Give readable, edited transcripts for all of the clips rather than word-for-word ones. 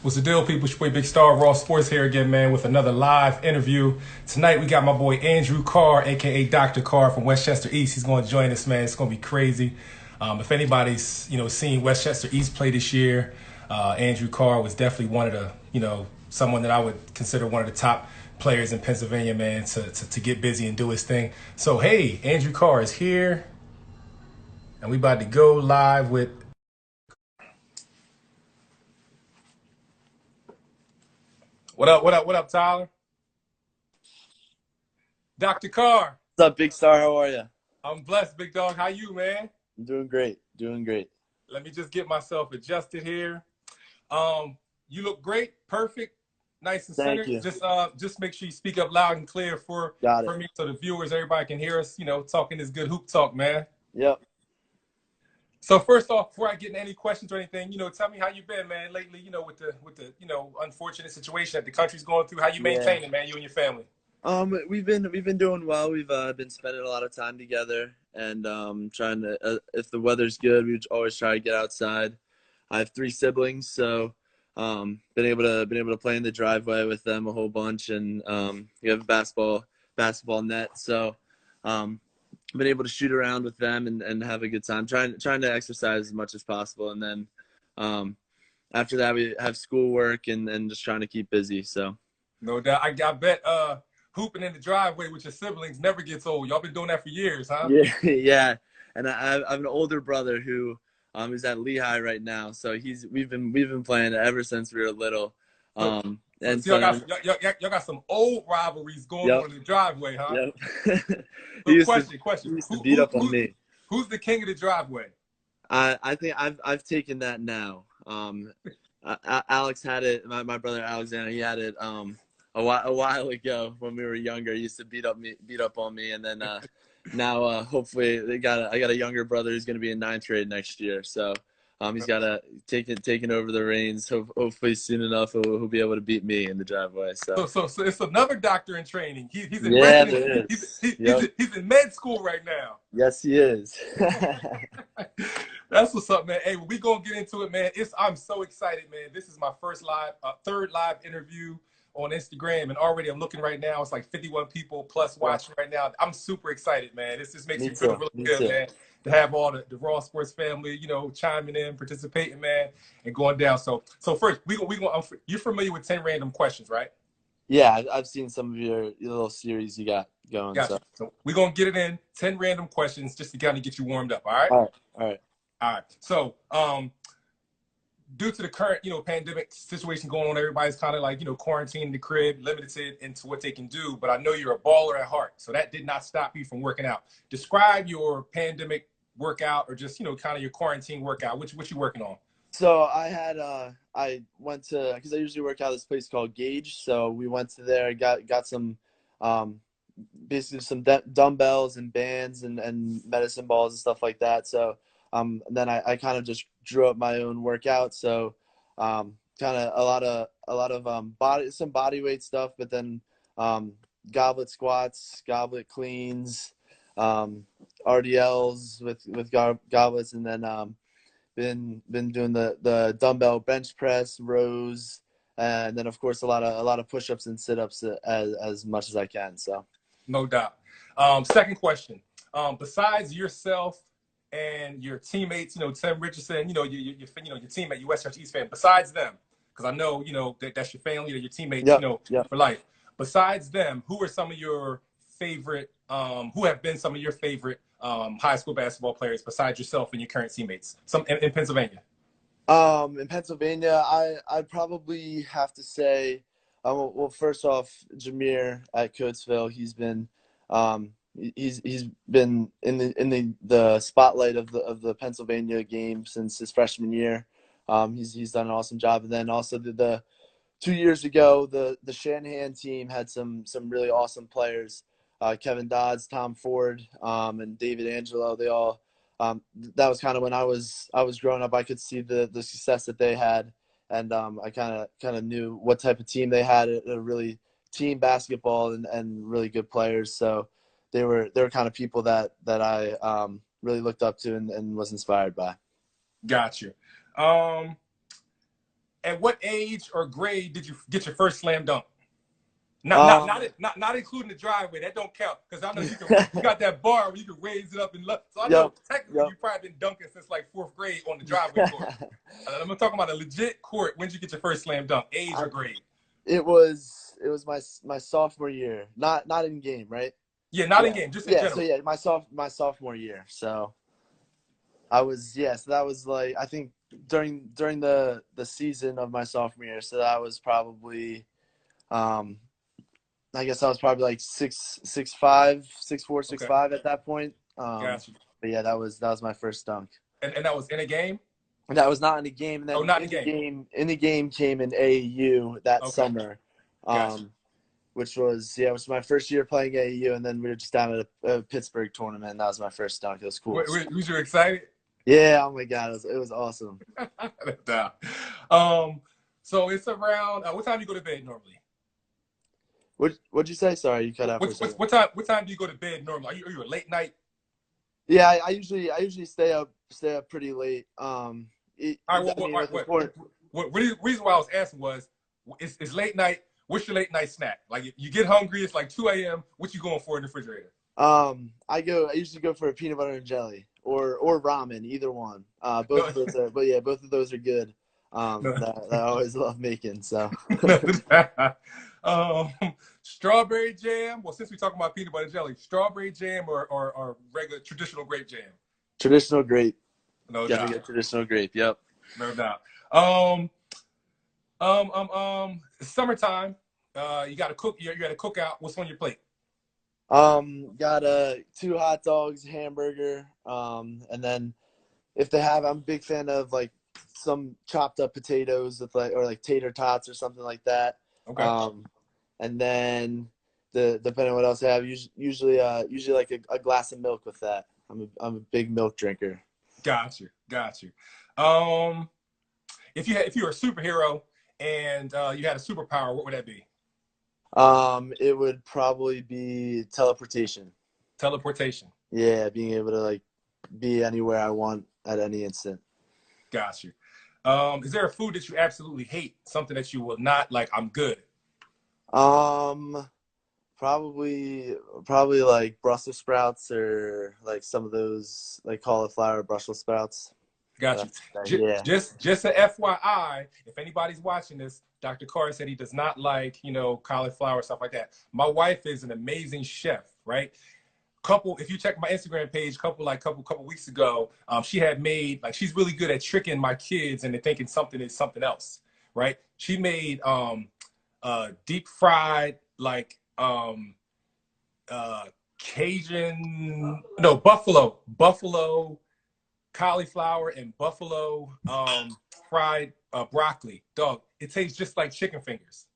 What's the deal, people? It's your boy Big Star Raw Sports here again, man, with another live interview. Tonight we got my boy Andrew Carr, aka Dr. Carr from Westchester East. He's going to join us, man. It's going to be crazy. If anybody's seen Westchester East play this year, Andrew Carr was definitely one of the someone that I would consider one of the top players in Pennsylvania, man, to get busy and do his thing. So hey, Andrew Carr is here, and we about to go live with. What up? What up? What up, Tyler? Dr. Carr. What's up, Big Star? How are you? I'm blessed, big dog. How you, man? I'm doing great. Doing great. Let me just get myself adjusted here. You look great, perfect, nice and Thank centered. you. Just make sure you speak up loud and clear for Got it. me, so the viewers, everybody can hear us. Talking this good hoop talk, man. Yep. So first off, before I get into any questions or anything, tell me how you been, man, lately. With the unfortunate situation that the country's going through. How you maintaining, man, you and your family? We've been doing well. We've been spending a lot of time together, and trying to. If the weather's good, we always try to get outside. I have 3 siblings, so been able to play in the driveway with them a whole bunch, and we have a basketball net, so been able to shoot around with them and have a good time. Trying to exercise as much as possible, and then after that we have schoolwork and just trying to keep busy. So No doubt. I bet hooping in the driveway with your siblings never gets old. Y'all been doing that for years, huh? yeah, yeah. And I have an older brother who is at Lehigh right now, so we've been playing ever since we were little. And So so y'all got some old rivalries going yep, on in the driveway, huh? yep. So He question. used to beat up on me. Who's the king of the driveway? I think I've taken that now. Alex had it. My brother Alexander, he had it a while ago when we were younger. He used to beat up on me, and then now hopefully I got a younger brother who's going to be in 9th grade next year. So he's got to taking over the reins. Hopefully soon enough he'll be able to beat me in the driveway. So it's another doctor in training. He's in Yeah, resident. there is. Yep. He's in med school right now. Yes, he is. That's what's up, man. Hey, we gonna get into it, man. I'm so excited, man. This is my third live interview on Instagram, and already I'm looking right now. It's like 51 people plus watching right now. I'm super excited, man. This just makes me feel really good, man. To have all the Raw Sports family, chiming in, participating, man, and going down. So first, you're familiar with 10 random questions, right? Yeah, I've seen some of your little series you got going. Gotcha. So we're gonna get it in 10 random questions just to kind of get you warmed up. All right. All right. All right. So, due to the current, pandemic situation going on, everybody's kind of like, quarantining in the crib, limited into what they can do. But I know you're a baller at heart, so that did not stop you from working out. Describe your pandemic workout, or just, kind of your quarantine workout. What you working on? So I went to, because I usually work out at this place called Gauge. So we went to there, got some basically some dumbbells and bands and medicine balls and stuff like that. So then I kind of just drew up my own workout. So kind of a lot of some body weight stuff, but then goblet squats, goblet cleans, RDLs with goblets, and then been doing the dumbbell bench press, rows, and then of course a lot of push-ups and sit-ups as much as I can. So No doubt. Second question. Besides yourself and your teammates, Tim Richardson, your teammate, you West Church East fan. Besides them, because I know that's your family or your teammates, yep. for life. Besides them, who are some of your favorite? Who have been some of your favorite high school basketball players besides yourself and your current teammates? Some in Pennsylvania. In Pennsylvania, I'd probably have to say, well, first off, Jameer at Coatesville. He's been he's been in the spotlight of the Pennsylvania game since his freshman year. He's done an awesome job. And then also the 2 years ago, the Shanahan team had some really awesome players. Kevin Dodds, Tom Ford, and David Angelo. They all that was kind of when I was growing up. I could see the success that they had, and I kind of knew what type of team they had. A really team basketball and really good players. So they were kind of people that I really looked up to and was inspired by. Gotcha. At what age or grade did you get your first slam dunk? Um, Not including the driveway. That don't count because I know you got that bar where you can raise it up and look. So I know yep, technically yep. you probably been dunking since like fourth grade on the driveway court. I'm talking about a legit court. When did you get your first slam dunk? Age I, or grade? it was my sophomore year, not in game, right? Yeah, not in Yeah, game, just in yeah. So general. yeah, my sophomore year. So I was So that was like I think during the season of my sophomore year. So that was probably um I guess I was probably like 6'5", 6'4", six Okay, five at that point. got you. But yeah, that was my first dunk. And that was in a game? And that was not in the game. And Oh, then not in the game. in the game came in AAU that Okay, summer, got you. which was my first year playing AAU. And then we were just down at a Pittsburgh tournament. And that was my first dunk. It was cool. Was you excited? Yeah. Oh my God, it was awesome. So it's around. What time do you go to bed normally? What'd you say? Sorry, you cut out for a second. What time do you go to bed normally? Are you a late night? Yeah, I usually stay up pretty late. All right. I mean, with the court. What reason why I was asking was, it's late night. What's your late night snack? Like you get hungry, it's like 2 a.m. What you going for in the refrigerator? I usually go for a peanut butter and jelly or ramen, either one. No, Both of those are, but yeah, both of those are good. no, That I always love making. So um, strawberry jam. Well, since we're talking about peanut butter and jelly, strawberry jam or regular traditional grape jam? traditional grape. No Gotta doubt. get traditional grape. Yep. No doubt. Summertime. You got to cook. You got to cook out. What's on your plate? Got 2 hot dogs, hamburger, and then if they have, I'm a big fan of like some chopped up potatoes with like tater tots or something like that. Okay. And then depending on what else I have, usually like a glass of milk with that. I'm a big milk drinker. Got you. Got you. Um, if you were a superhero and you had a superpower, what would that be? It would probably be teleportation. Teleportation. Yeah, being able to like be anywhere I want at any instant. Got you. Is there a food that you absolutely hate? Something that you will not like? I'm good. Um, probably like Brussels sprouts or like some of those like cauliflower Brussels sprouts. Got you. Yeah. Just a FYI, if anybody's watching this, Dr. Carr said he does not like, cauliflower, stuff like that. My wife is an amazing chef, right? If you check my Instagram page, couple weeks ago, she had made, like, she's really good at tricking my kids into thinking something is something else, right? She made deep fried, like, Cajun, no, buffalo cauliflower and buffalo fried broccoli. Dog, it tastes just like chicken fingers.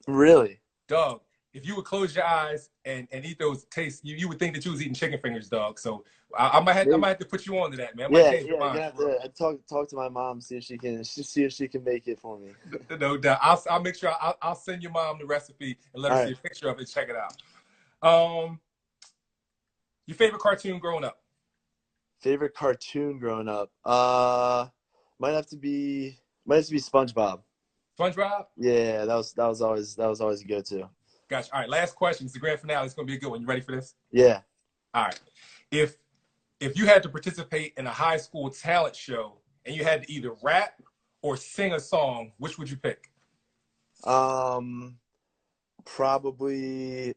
Really? Dog, if you would close your eyes and eat those tastes, you would think that you was eating chicken fingers, dog. So I might have to put you on to that, man. I might change your mind. You're gonna have to talk to my mom, see if she can make it for me. No doubt. I'll make sure I'll send your mom the recipe and let her see a picture of it. Check it out. Your favorite cartoon growing up? Favorite cartoon growing up? Might have to be SpongeBob. SpongeBob? Yeah, that was always a go-to. Gotcha. All right, last question. It's the grand finale. It's gonna be a good one. You ready for this? Yeah. All right. If you had to participate in a high school talent show and you had to either rap or sing a song, which would you pick? Probably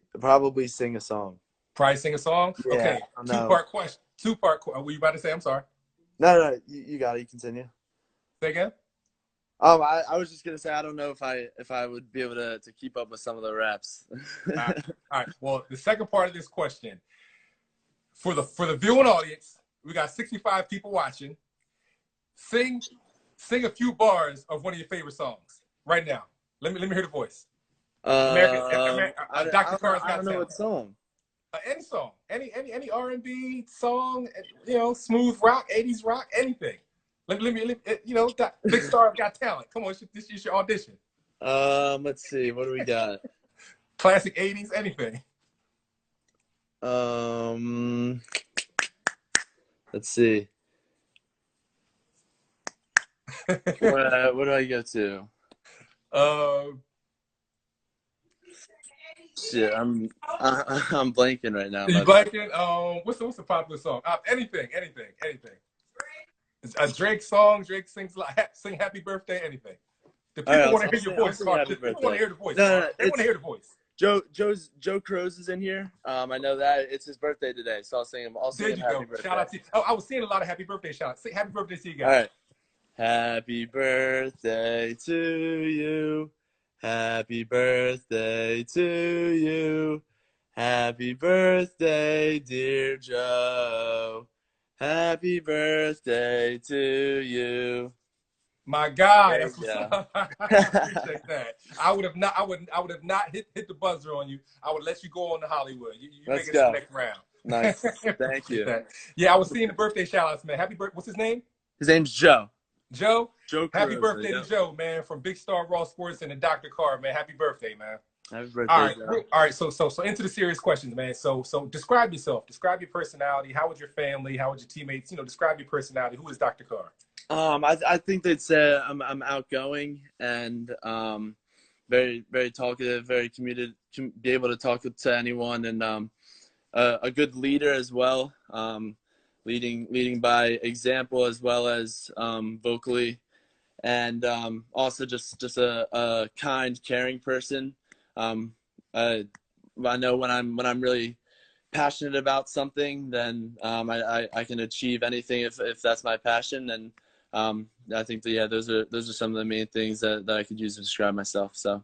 sing a song. Probably sing a song? Yeah, okay. Two-part question. Were you about to say? I'm sorry. No. You got it. You continue. Say again? I was just gonna say I don't know if I would be able to keep up with some of the raps. All right. Well, the second part of this question, for the viewing audience, we got 65 people watching. Sing a few bars of one of your favorite songs right now. Let me hear the voice. Dr. Carr's got I don't know what song. Any song, any R&B song, smooth rock, 80s rock, anything. Let me Big Star got talent. Come on, this is your audition. Let's see, what do we got? Classic 80s, anything. Let's see. What do I go to? uh, Shit, I'm blanking right now. you My bad. blanking? What's the popular song? Anything. A Drake song. Drake sings like sing Happy Birthday. Anything. The All right, people want to hear your I'll voice, sing Carr. Happy The people want to Birthday. hear the voice, No, no, Carr. no, They want to it's hear the voice. Joe Crows is in here. I know that it's his birthday today, so I'll There sing him you Happy go. Shout Birthday. out to you. Oh, I was seeing a lot of happy birthday shout outs. Say happy birthday to you All guys. right. Happy birthday to you. Happy birthday to you. Happy birthday, dear Joe. Happy birthday to you. My God, There that's you what's go. up. I appreciate that. I would have not hit the buzzer on you. I would let you go on to Hollywood. You make Let's it to the go. next round. Nice. Thank Appreciate you. that. Yeah, I was seeing the birthday shout outs, man. Happy birthday. What's his name? His name's Joe. Joe. Joe Happy Caruso. birthday to Yep. Joe, man, from Big Star Raw Sports and the Dr. Carr, man. Happy birthday, man. Happy All birthday, right, Joe. all right. So into the serious questions, man. So describe yourself. Describe your personality. How would your family? How would your teammates? Describe your personality. Who is Dr. Carr? I think they'd say I'm outgoing and very talkative, very committed, be able to talk to anyone, and a good leader as well, leading by example as well as vocally, and also just a kind, caring person. Um, uh, I know when I'm really passionate about something, then I can achieve anything if that's my passion. And I think that those are some of the main things that I could use to describe myself. So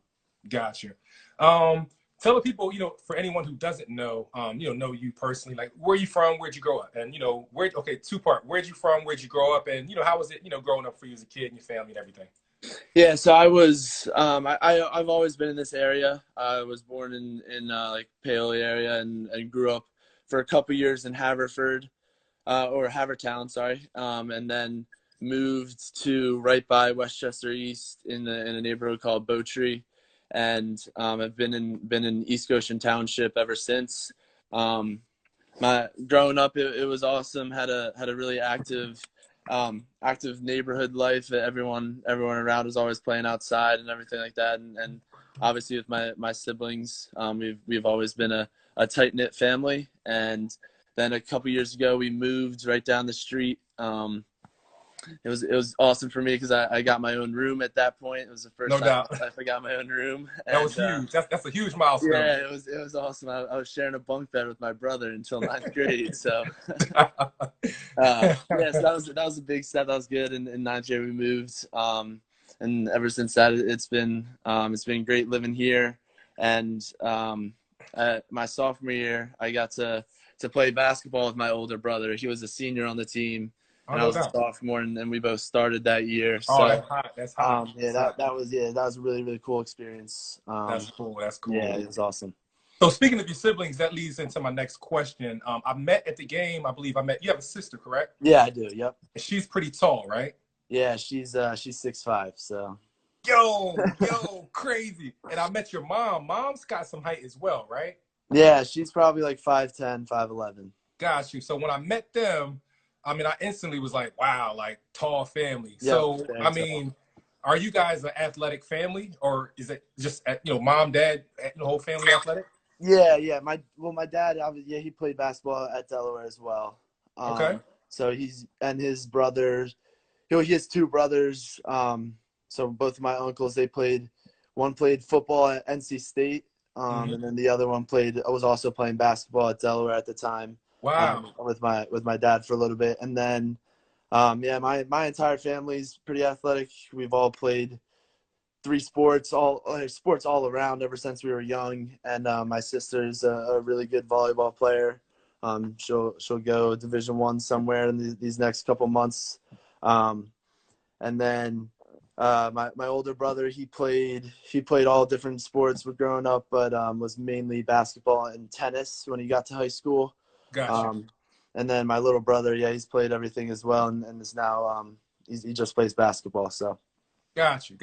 Gotcha. Tell the people, for anyone who doesn't know, know you personally, like where you from, where'd you grow up, and where. Okay, two part. Where'd you from? Where'd you grow up, and how was it, growing up for you as a kid and your family and everything. yeah, so I was I've always been in this area. I was born in like Paoli area and grew up for a couple years in Haverford, or Havertown, sorry, and then moved to right by Westchester East in a neighborhood called Bowtree, and I've been in East Goshen Township ever since. Um, my growing up, it was awesome. Had a really active neighborhood life. Everyone around was always playing outside and everything like that. And obviously with my siblings, we've always been a tight knit family. And then a couple years ago, we moved right down the street. It was awesome for me because I got my own room at that point. It was the first No time in doubt. my life I got my own room, That was and huge. That's a huge milestone. yeah, it was awesome. I was sharing a bunk bed with my brother until ninth grade. So yeah, so that was a big step. That was good. In ninth grade we moved, and ever since that it's been great living here. And my sophomore year, I got to play basketball with my older brother. He was a senior on the team, Oh, and I no was a doubt. sophomore, and we both started that year. Oh, So that's hot. That's hot. yeah, That's that hot. that was that was a really cool experience. That's cool. That's Yeah, cool. it was awesome. So speaking of your siblings, that leads into my next question. I met at the game. I believe I met. You have a sister, correct? Yeah, I do. Yep. And she's pretty tall, right? Yeah, she's 6'5", so. Yo, crazy. And I met your mom. Mom's got some height as well, right? Yeah, she's probably like 5'10", 5'11". Got you. So when I met them, I mean, I instantly was like, wow, like tall family. Yep, So, very I tall. mean, are you guys an athletic family, or is it just, mom, dad, the whole family athletic? Yeah. My dad, yeah, he played basketball at Delaware as well. Okay. So his brothers, he has two brothers. So both of my uncles, one played football at NC State, Hmm. and then the other one was also playing basketball at Delaware at the time, Wow. with my dad for a little bit, and then, yeah, my entire family's pretty athletic. We've all played three sports all around ever since we were young. And my sister's a really good volleyball player. She'll go Division I somewhere in these next couple months. And then my older brother, he played all different sports with growing up, but was mainly basketball and tennis when he got to high school. Got you. Um, and then my little brother, yeah, he's played everything as well, and is now he just plays basketball. So Got you.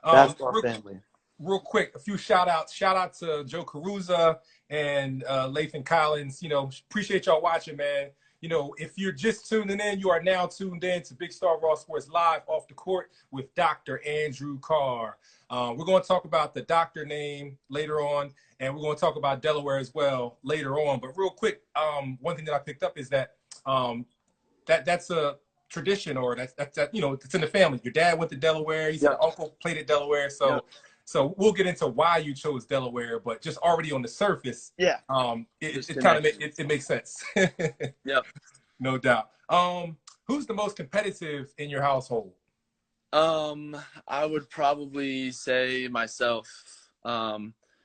basketball family. Real quick, a few shout outs. Shout out to Joe Caruza and Lathan Collins. Appreciate y'all watching, man. If you're just tuning in, you are now tuned in to Big Star Raw Sports Live off the court with Dr. Andrew Carr. We're going to talk about the doctor name later on, and we're going to talk about Delaware as well later on. But real quick, one thing that I picked up is that that's a tradition, or that's it's in the family. Your dad went to Delaware. He said uncle played at Delaware, so we'll get into why you chose Delaware, but just already on the surface, it kind of it makes sense. Yep. No doubt. Who's the most competitive in your household? I would probably say myself.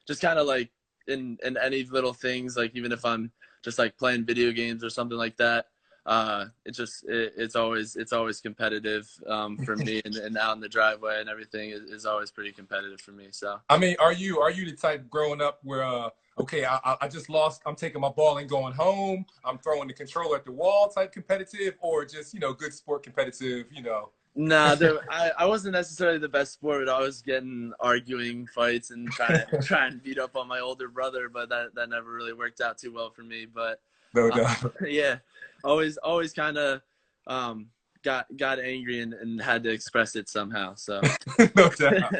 Just kind of like in any little things, like even if I'm just like playing video games or something like that. It's always competitive for me, and out in the driveway and everything is always pretty competitive for me. So I mean, are you the type growing up where okay, I just lost, I'm taking my ball and going home, I'm throwing the controller at the wall type competitive, or just good sport competitive? Nah, I wasn't necessarily the best sport, but I was getting arguing fights and trying to beat up on my older brother, but that never really worked out too well for me. But no doubt. yeah, always kind of got angry and had to express it somehow. So No doubt.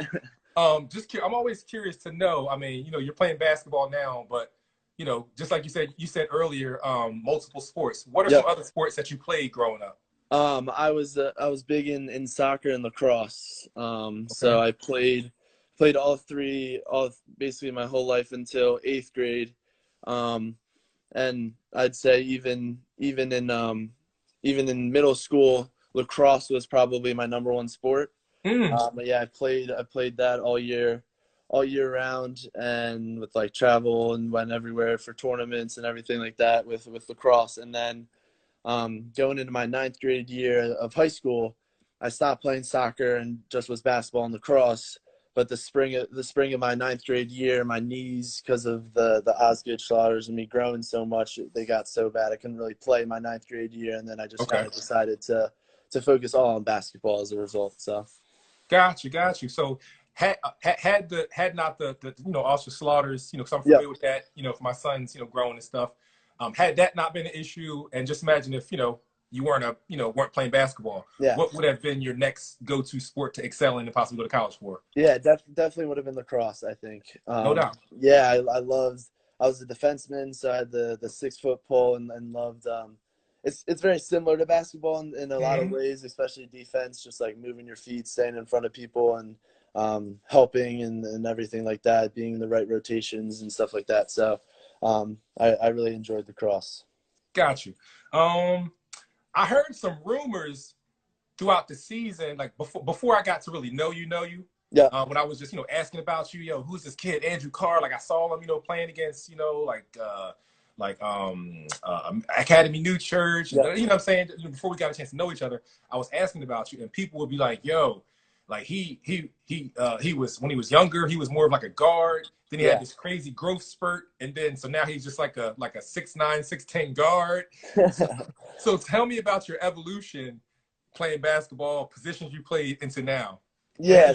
I'm always curious to know. I mean, you're playing basketball now, but just like you said earlier, multiple sports. What are some other sports that you played growing up? I was big in soccer and lacrosse. Okay. So I played all three, basically my whole life until 8th grade. And I'd say even in middle school, lacrosse was probably my number one sport. But yeah, I played that all year round, and with like travel and went everywhere for tournaments and everything like that with lacrosse. And then going into my 9th grade year of high school, I stopped playing soccer and just was basketball and lacrosse. But the spring of my 9th grade year, my knees, because of the Osgood slaughters and me growing so much, they got so bad I couldn't really play my 9th grade year, and then I just kind of decided to focus all on basketball as a result. So, got you. So had not the Osgood slaughters, because I'm familiar with that, for my sons, growing and stuff. Had that not been an issue, and just imagine if you weren't playing basketball, what would have been your next go-to sport to excel in and possibly go to college for? Yeah, definitely would have been lacrosse, I think. No doubt. Yeah, I was a defenseman, so I had the 6-foot pole and loved. It's very similar to basketball in a lot of ways, especially defense, just like moving your feet, staying in front of people, and helping and everything like that, being in the right rotations and stuff like that. So I really enjoyed lacrosse. Got you. I heard some rumors throughout the season, like before I got to really know you. When I was just asking about you, who's this kid Andrew Carr? Like I saw him, playing against Academy New Church. And, you know what I'm saying? Before we got a chance to know each other, I was asking about you, and people would be like, "Yo, like he was, when he was younger, he was more of like a guard. Then he had this crazy growth spurt, and then so now he's just like a 6'9", 6'10" guard." So tell me about your evolution playing basketball, positions you played into now. Yeah.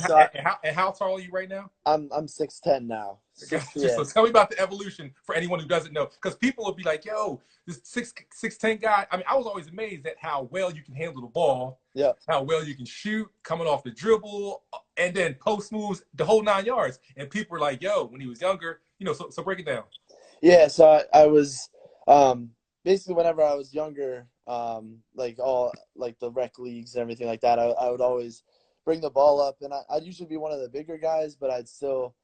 And how tall are you right now? I'm 6'10" now. So tell me about the evolution for anyone who doesn't know, because people will be like, "Yo, this 6'10" guy." I mean, I was always amazed at how well you can handle the ball, how well you can shoot, coming off the dribble, and then post moves, the whole 9 yards. And people were like, "Yo, when he was younger, so break it down." Yeah, so I was basically whenever I was younger, like all like the rec leagues and everything like that, I would always bring the ball up, and I'd usually be one of the bigger guys, but I'd still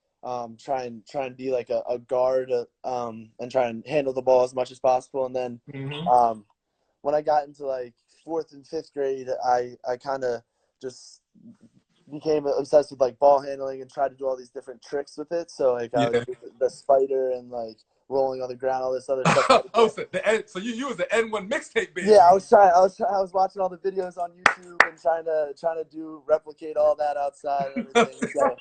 try and be like a guard and try and handle the ball as much as possible. And then when I got into like 4th and 5th grade, I kind of just became obsessed with like ball handling and tried to do all these different tricks with it. So like I was the spider and like rolling on the ground, all this other stuff. So you was the N1 mixtape baby. Yeah, I was watching all the videos on YouTube and trying to replicate all that outside and everything. So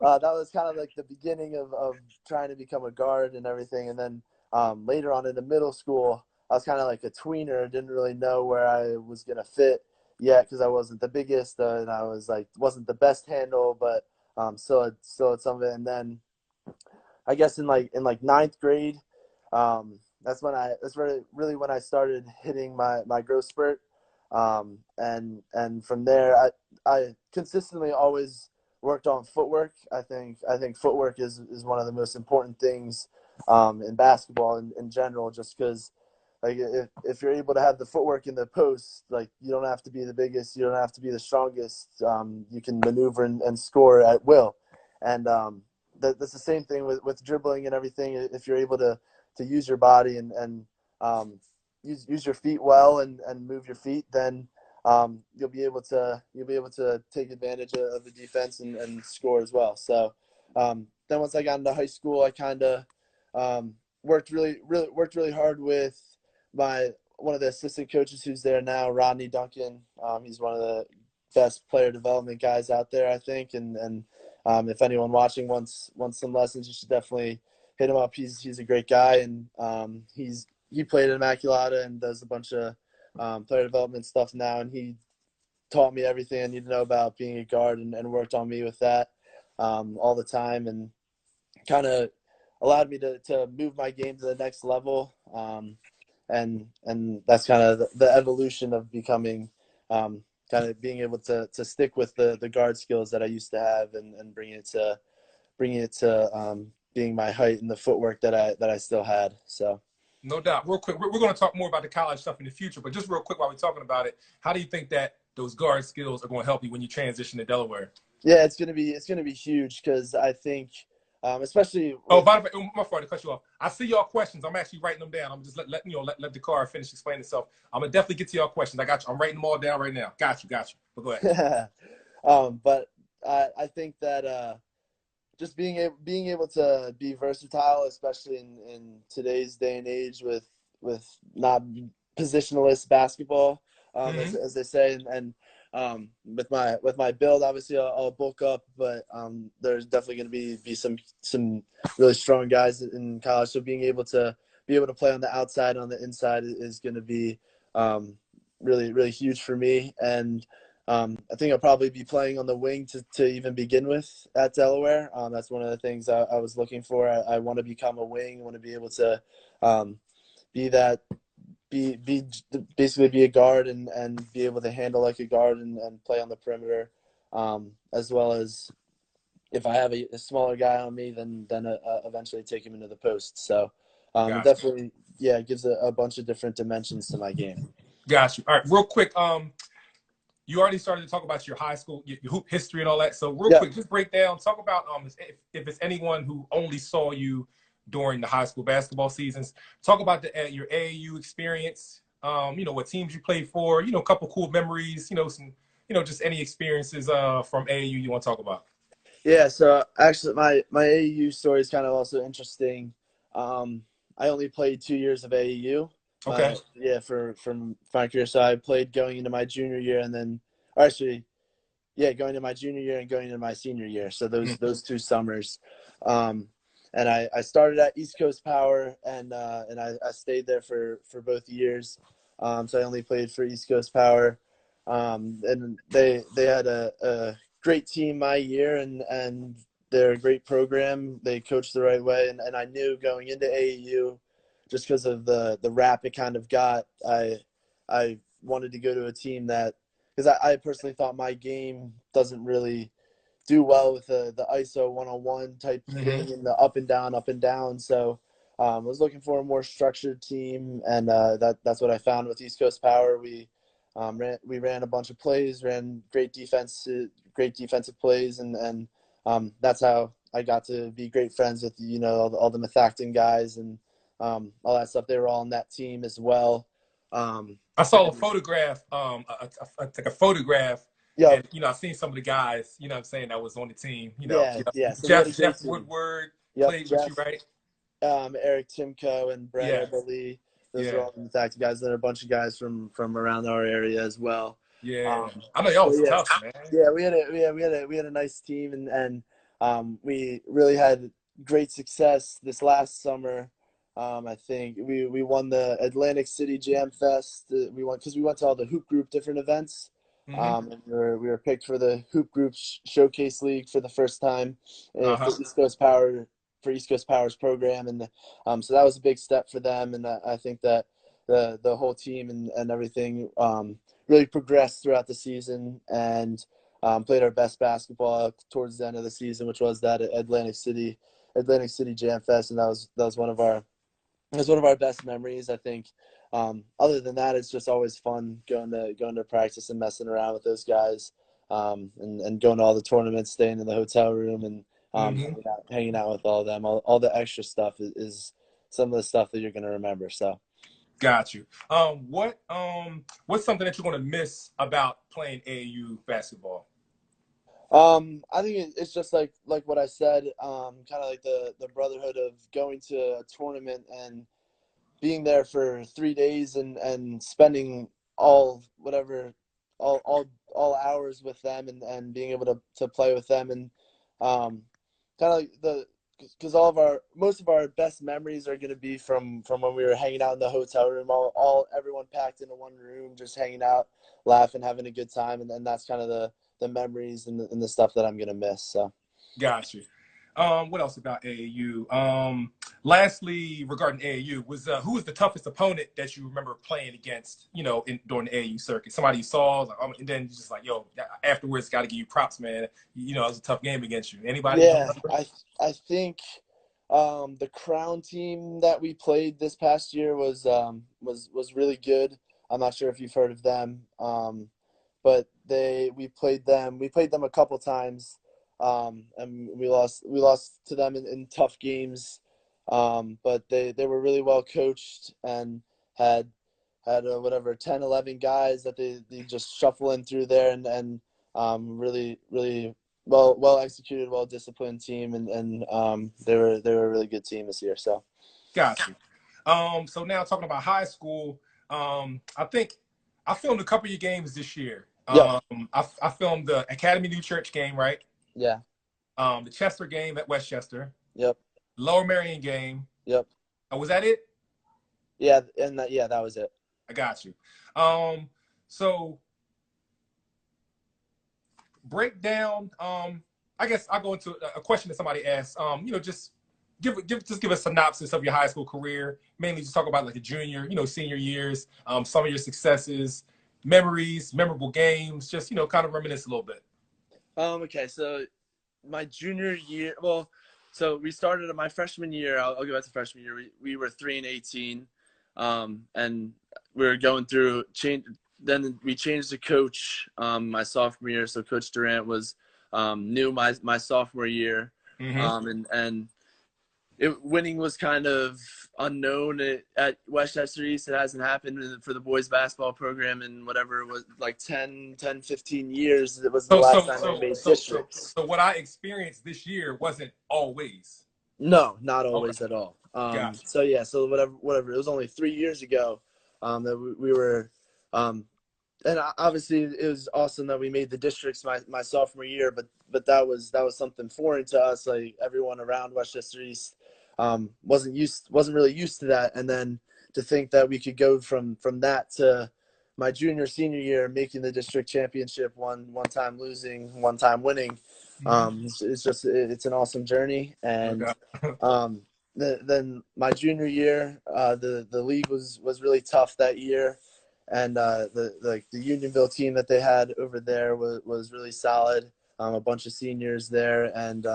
that was kind of like the beginning of trying to become a guard and everything. And then later on in the middle school, I was kind of like a tweener. Didn't really know where I was gonna fit yet because I wasn't the biggest and I was like wasn't the best handle, but still had some of it. And then I guess in 9th grade, that's really when I started hitting my growth spurt. And from there, I consistently always worked on footwork. I think footwork is one of the most important things in basketball in general, just because like if you're able to have the footwork in the post, like you don't have to be the biggest, you don't have to be the strongest. You can maneuver and score at will, and that's the same thing with dribbling and everything. If you're able to use your body and use your feet well and move your feet, then you'll be able to take advantage of the defense and score as well. So then once I got into high school, I kind of worked really hard with one of the assistant coaches who's there now, Rodney Duncan. He's one of the best player development guys out there, I think. And if anyone watching wants some lessons, you should definitely hit him up. He's a great guy, and he played at Immaculata and does a bunch of player development stuff now. And he taught me everything I need to know about being a guard and worked on me with that all the time, and kind of allowed me to move my game to the next level. And that's kind of the evolution of becoming kind of being able to stick with the guard skills that I used to have and bringing it to being my height and the footwork that I still had. So No doubt. Real quick, we're going to talk more about the college stuff in the future, but just real quick while we're talking about it, how do you think that those guard skills are going to help you when you transition to Delaware? yeah, it's gonna be huge because I think especially Oh, with by the way, my fault to cut you off. I see y'all questions. I'm actually writing them down. I'm just let the car finish explaining itself. I'm gonna definitely get to y'all questions. I got you. I'm writing them all down right now. Got you. But go ahead. but I think that just being able to be versatile, especially in today's day and age with not positionless basketball, Mm-hmm. as they say, and with my build, obviously I'll bulk up, but there's definitely going to be some really strong guys in college. So being able to play on the outside and on the inside is going to be really huge for me. And I think I'll probably be playing on the wing to even begin with at Delaware. That's one of the things I was looking for. I want to become a wing. I want to be able to be that, be basically be a guard and be able to handle like a guard and play on the perimeter, as well as if I have a smaller guy on me, then eventually take him into the post. So it Got you. definitely, yeah, it gives a bunch of different dimensions to my game. Got you. All right, real quick. You already started to talk about your high school, your hoop history and all that. So real Yeah. quick, just break down, talk about if it's anyone who only saw you during the high school basketball seasons, talk about your AAU experience. What teams you played for. A couple cool memories. Some. Just any experiences from AAU you want to talk about. Yeah, so actually my AAU story is kind of also interesting. I only played 2 years of AAU. Okay. From my career. So I played going into my junior year and then, or actually, yeah, going into my junior year and going into my senior year. So Mm. those 2 summers. Um, and I started at East Coast Power and I stayed there for both years. So I only played for East Coast Power. And they had a great team my year and they're a great program. They coached the right way. And I knew going into AAU, just because of the rap it kind of got, I wanted to go to a team that, because I personally thought my game doesn't really do well with the ISO one-on-one type Mm-hmm. thing and the up and down. So I was looking for a more structured team, and that's what I found with East Coast Power. We ran a bunch of plays, ran great defensive plays, and that's how I got to be great friends with all the Methacton guys and all that stuff. They were all on that team as well. I saw a photograph, like a photograph, Yep. and I seen some of the guys, what I'm saying, that was on the team. Yeah. So we had a Jeff great team. Woodward Yep. played with Jeff, you, right? Eric Timko, and Brett Yeah, Eberly. Those are yeah, all the fact guys. There are a bunch of guys from around our area as well. yeah. Um, I know y'all but was yeah, tough, man. yeah, we had a nice team, and we really had great success this last summer. I think we won the Atlantic City Jam Fest. We won because we went to all the hoop group different events. Mm-hmm. And we were picked for the hoop group showcase league for the first time Uh for huh. East Coast Power for East Coast Power's program, and so that was a big step for them. And I think that the whole team and everything really progressed throughout the season, and played our best basketball towards the end of the season, which was that Atlantic City Jam Fest, and that was one of our best memories, I think. Other than that, it's just always fun going to practice and messing around with those guys, and going to all the tournaments, staying in the hotel room, and Hmm. hanging out with all of them. All the extra stuff is some of the stuff that you're going to remember. So. Got you. What's something that you're going to miss about playing AAU basketball? I think it's just like what I said, kind of like the brotherhood of going to a tournament and being there for 3 days and spending all whatever all hours with them and being able to play with them, and kind of like because most of our best memories are going to be from when we were hanging out in the hotel room, all everyone packed into one room, just hanging out, laughing, having a good time, and that's kind of the memories and the stuff that I'm going to miss. So. Got you. What else about AAU? Lastly, regarding AAU, who was the toughest opponent that you remember playing against? During the AAU circuit, somebody you saw, like, and then just like, yo, afterwards, got to give you props, man. It was a tough game against you. Anybody you can Yeah, remember? I think the Crown team that we played this past year was really good. I'm not sure if you've heard of them, but we played them a couple times, and we lost to them in tough games, but they were really well coached and had whatever 10, 11 guys that they just shuffle in through there, and really really well executed, well disciplined team, and they were a really good team this year. So. Got you. So now talking about high school, I think I filmed a couple of your games this year. Yep. I filmed the Academy New Church game, right? Yeah. The Chester game at Westchester, Yep. Lower Marion game. Yep. Was that it? Yeah, and that was it. I got you. Um, so break down. I guess I'll go into a question that somebody asked. Just give a synopsis of your high school career. Mainly just talk about like the junior, senior years, some of your successes, memories, memorable games. Just kind of reminisce a little bit. Okay, so my junior year, well, so we started in my freshman year. I'll go back to freshman year. We were 3-18, and we were going through change. Then we changed the coach my sophomore year. So Coach Durant was new my sophomore year, Mm-hmm. and winning was kind of unknown at Westchester East. It hasn't happened for the boys basketball program in whatever it was, like 15 years. It was the So last so time they so made so so districts. so what I experienced this year wasn't always. No, not Okay, always at all. got So yeah, so whatever. It was only 3 years ago that we were, and obviously it was awesome that we made the districts my sophomore year. But that was something foreign to us. Like everyone around Westchester East wasn't really used to that. And then to think that we could go from that to my junior senior year making the district championship, one time losing, one time winning. you. It's an awesome journey. And Okay. then my junior year, the league was really tough that year, and the Unionville team that they had over there was really solid. A bunch of seniors there, and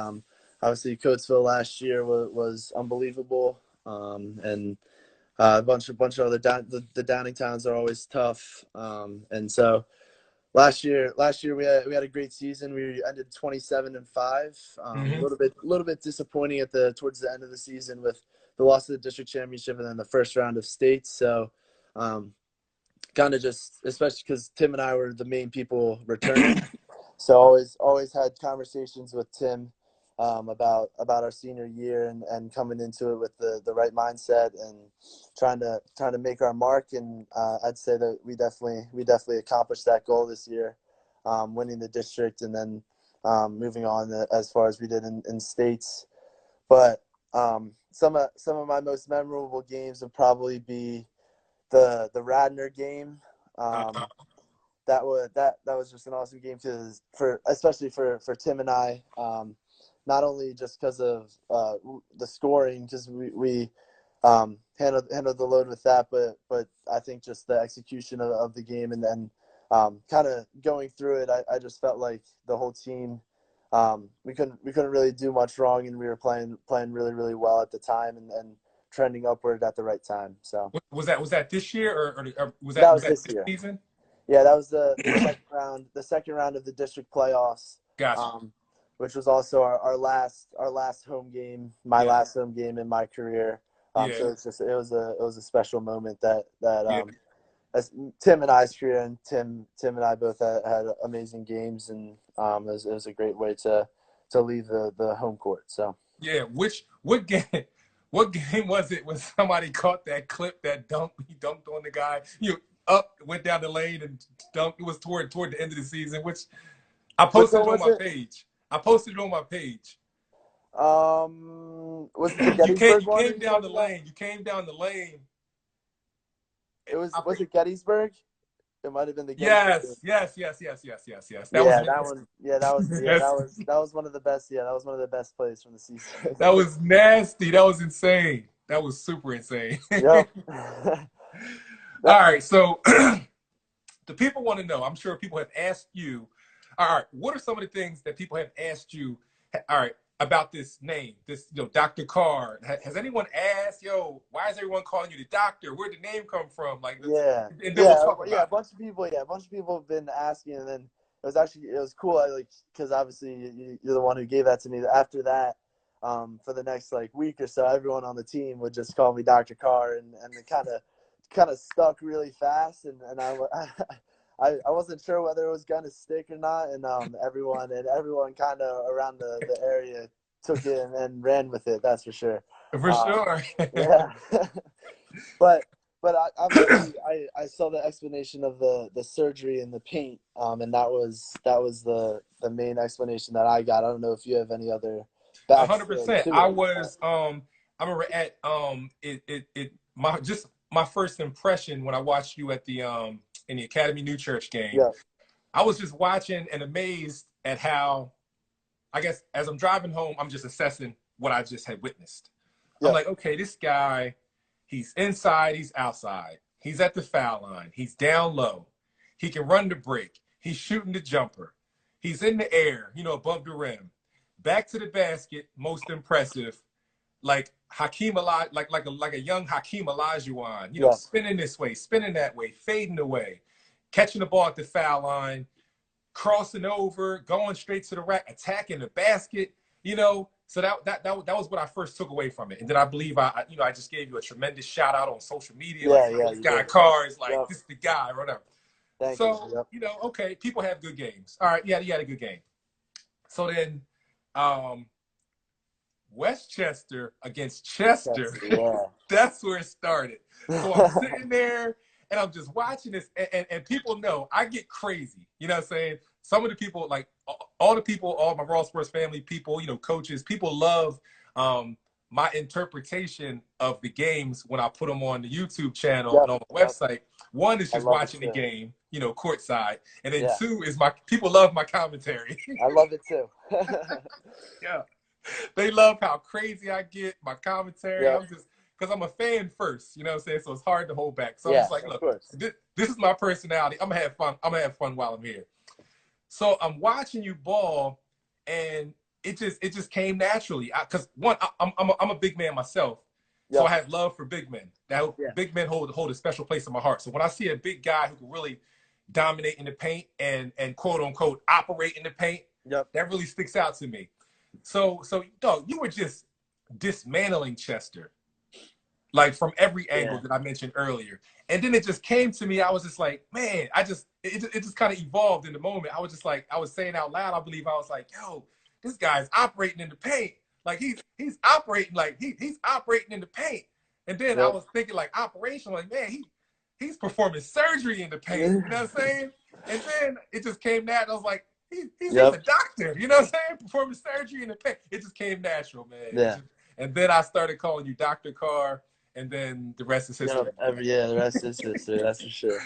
obviously Coatesville last year was unbelievable, and a bunch of other the Downing towns are always tough, and so last year we had a great season. We ended 27-5. A Hmm. little bit disappointing towards the end of the season with the loss of the district championship and then the first round of states. So kind of just, especially because Tim and I were the main people returning. So always had conversations with Tim about our senior year and coming into it with the right mindset and trying to make our mark. And I'd say that we definitely accomplished that goal this year, winning the district and then moving on as far as we did in states. But some of my most memorable games would probably be the Radnor game. Uh, That was just an awesome game for especially for Tim and I. not only just because of the scoring, because we handled the load with that, but I think just the execution of the game, and then kind of going through it, I just felt like the whole team, we couldn't really do much wrong, and we were playing really, really well at the time, and trending upward at the right time. So Was that this year, or was that was that this this year. season? Yeah, that was the second round of the district playoffs, Gotcha. which was also our last home game, my Yeah. last home game in my career. Yeah. So it was a special moment that Yeah. as Tim and I's career, and Tim and I both had amazing games, and it was a great way to leave the home court. So Yeah. What game? What game was it when somebody caught that clip, that dunk? He dunked on the guy. You up, went down the lane and dunked. It was toward the end of the season, which I which posted one it on was my it? page. I posted it on my page. Was it the Gettysburg You one? Are came you down the talking about? lane. You came down the lane. Was it Gettysburg? It might have been the Gettysburg game. Yes. That was Yeah, that one. Yeah, that was. Yeah, yes. that was one of the best. Yeah, that was one of the best plays from the season. That was nasty. That was insane. That was super insane. Yep. All right, so the people want to know. I'm sure people have asked you. All right, what are some of the things that people have asked you? All right, about this name, this Dr. Carr. Has anyone asked, why is everyone calling you the doctor? Where'd the name come from? Like, Yeah, and then we'll talk yeah. about A bunch of people. Yeah, a bunch of people have been asking, and then it was cool. Because obviously you're the one who gave that to me. After that, for the next like week or so, everyone on the team would just call me Dr. Carr, and it kind of stuck really fast, and I wasn't sure whether it was gonna stick or not, and everyone kind of around the area took it and ran with it. That's for sure. it. For sure. Yeah. but obviously I saw the explanation of the surgery and the paint, and that was the main explanation that I got. I don't know if you have any other backstory 100%. to I it. was I remember at my first impression when I watched you at the in the Academy New Church game. Yeah, I was just watching and amazed at how, I guess, as I'm driving home, I'm just assessing what I just had witnessed. I'm yeah, like, okay, this guy, he's inside, he's outside, he's at the foul line, he's down low, he can run the break, he's shooting the jumper, he's in the air, above the rim, back to the basket, most impressive, like Hakeem Olajuwon, like a young Hakeem Olajuwon, yeah, spinning this way, spinning that way, fading away, catching the ball at the foul line, crossing over, going straight to the rack, attacking the basket, So that was what I first took away from it. And then I believe I just gave you a tremendous shout out on social media, like, yeah. this You guy did. Carr is like, Yep. this is the guy, or whatever. Thank you. So, Yep. okay, people have good games. All right, yeah, you had a good game. So then um Westchester against Chester. Yeah. That's where it started. So I'm sitting there and I'm just watching this, and people know I get crazy. You know what I'm saying? Some of the people, like all the people, all my Raw Sports family people, coaches, people love my interpretation of the games when I put them on the YouTube channel Yep. and on my Yep. website. One is I just love it watching the too. game, courtside, and then Yeah. two is my people love my commentary. I love it too. Yeah. They love how crazy I get, my commentary. Yep. I'm just, because I'm a fan first, you know what I'm saying? So it's hard to hold back. So I'm Yeah, just like, of look, course. this is my personality. I'm gonna have fun. I'm gonna have fun while I'm here. So I'm watching you ball, and it just came naturally. Because one, I'm a big man myself, so Yep. I have love for big men. Now, Yeah. big men hold a special place in my heart. So when I see a big guy who can really dominate in the paint and quote unquote operate in the paint, Yep. that really sticks out to me. So dog, you were just dismantling Chester, like from every angle Yeah. that I mentioned earlier. And then it just came to me. I was just like, man, it just kind of evolved in the moment. I was just like, I was saying out loud, I believe I was like, yo, this guy's operating in the paint. Like he's operating, like he's operating in the paint. And then I Yep. was thinking like operation, like, man, he's performing surgery in the paint. You know what I'm saying? And then it just came that I was like, he's Yep. a doctor. You know what I'm saying? Performing surgery in the paint. It just came natural, man. Yeah. And then I started calling you Dr. Carr, and then the rest is history. Yeah, the rest is history. That's for sure.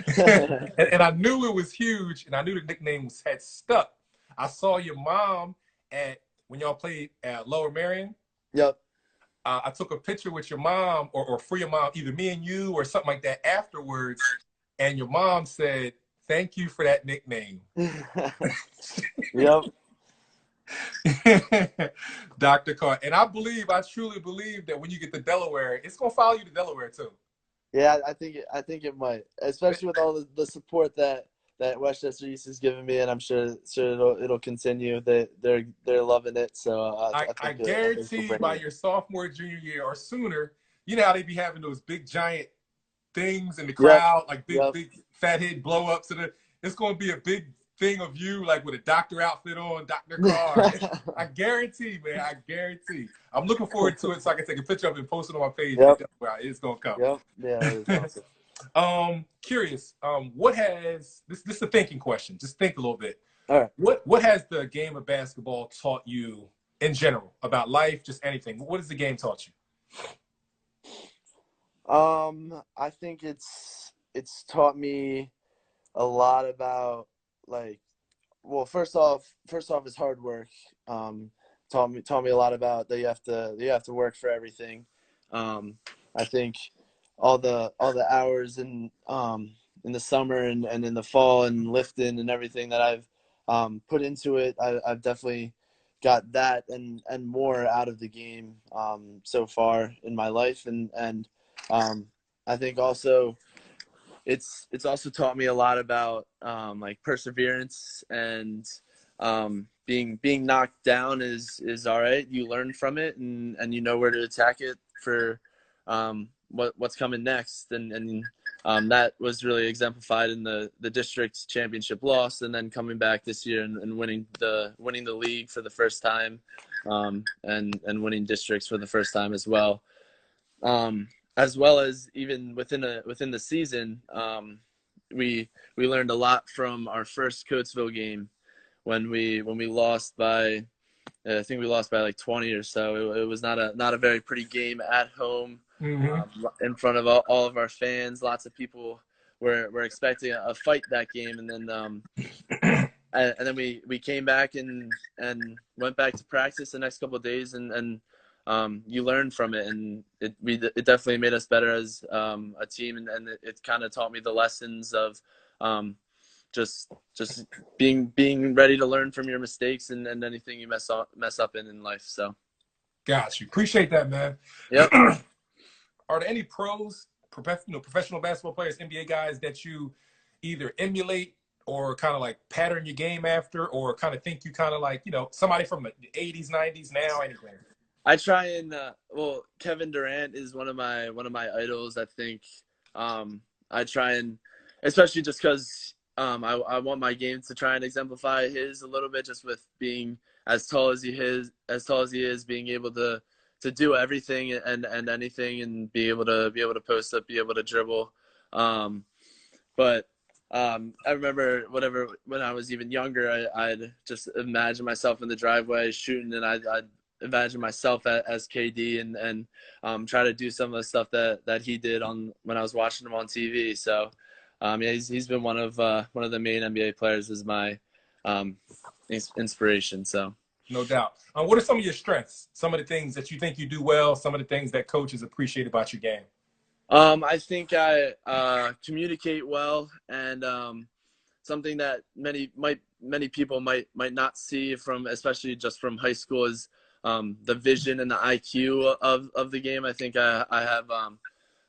And I knew it was huge, and I knew the nickname had stuck. I saw your mom at when y'all played at Lower Marion. Yep. I took a picture with your mom or for your mom, either me and you or something like that afterwards, and your mom said, "Thank you for that nickname." Yep. Dr. Carr. And I truly believe that when you get to Delaware, it's gonna follow you to Delaware too. Yeah, I think it might, especially with all the support that Westchester East has given me, and I'm sure it'll continue. They're loving it, so I I think we'll guarantee bring by it. your sophomore, junior year or sooner, you know how they be having those big giant things in the Yep. crowd, like Yep. big fat head blow ups, and it's gonna be a big thing of you, like with a doctor outfit on, Dr. Carr. I guarantee, man. I guarantee. I'm looking forward to it so I can take a picture of it and post it on my page. Yep. It's gonna come. Yep. Yeah, that is awesome. Curious. What has this is a thinking question? Just think a little bit. All right. What has the game of basketball taught you in general about life? Just anything. What has the game taught you? I think it's taught me a lot about, like, well, first off is hard work. Taught me a lot about that you have to work for everything. I think all the hours in the summer and in the fall and lifting and everything that I've put into it, I've definitely got that and more out of the game so far in my life, and I think also it's also taught me a lot about like perseverance and being knocked down is all right. You learn from it and you know where to attack it for what's coming next, and that was really exemplified in the district championship loss, and then coming back this year and winning the league for the first time, and winning districts for the first time as well. As well as even within the season, we learned a lot from our first Coatesville game when we lost by, I think we lost by like 20 or so. It was not a very pretty game at home, in front of all of our fans. Lots of people were expecting a fight that game, and then we came back and went back to practice the next couple of days, and you learn from it, and it definitely made us better as a team, and it kind of taught me the lessons of just being ready to learn from your mistakes and anything you mess up in life. So Got you. Appreciate that, man. yep. Are there any pros, professional basketball players, NBA guys that you either emulate or kind of like pattern your game after, or kind of think you kind of like, somebody from the 80s, 90s, now, anything? I try and well, Kevin Durant is one of my idols. I think I try and, especially just because I want my game to try and exemplify his a little bit, just with being as tall as he is, being able to do everything and anything, and be able to post up, be able to dribble. But I remember when I was even younger, I'd just imagine myself in the driveway shooting, and I'd imagine myself as KD and try to do some of the stuff that he did when I was watching him on TV. So yeah, he's been one of the main NBA players as my inspiration. So No doubt. What are some of your strengths? Some of the things that you think you do well, some of the things that coaches appreciate about your game? I think I communicate well, and something that many people might not see from, especially just from high school, is the vision and the IQ of the game. I think I have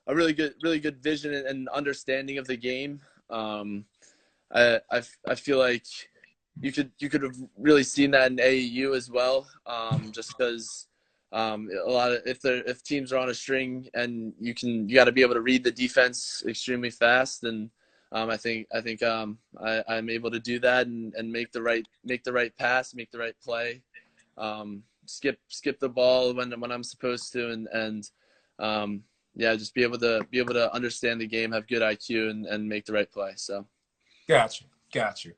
a really good vision and understanding of the game. I feel like you could have really seen that in AAU as well, just because a lot of, if teams are on a string, and you got to be able to read the defense extremely fast, and I think I'm able to do that and make the right pass, make the right play, skip the ball when I'm supposed to, and yeah, just be able to understand the game, have good IQ, and make the right play. So Got you.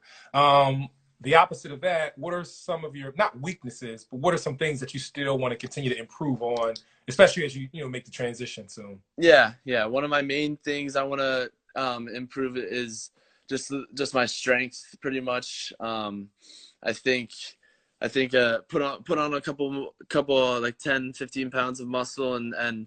The opposite of that, what are some of your, not weaknesses, but what are some things that you still want to continue to improve on, especially as you make the transition soon? yeah. One of my main things I want to improve is just my strength, pretty much. I think I think put on a couple like 10, 15 pounds of muscle and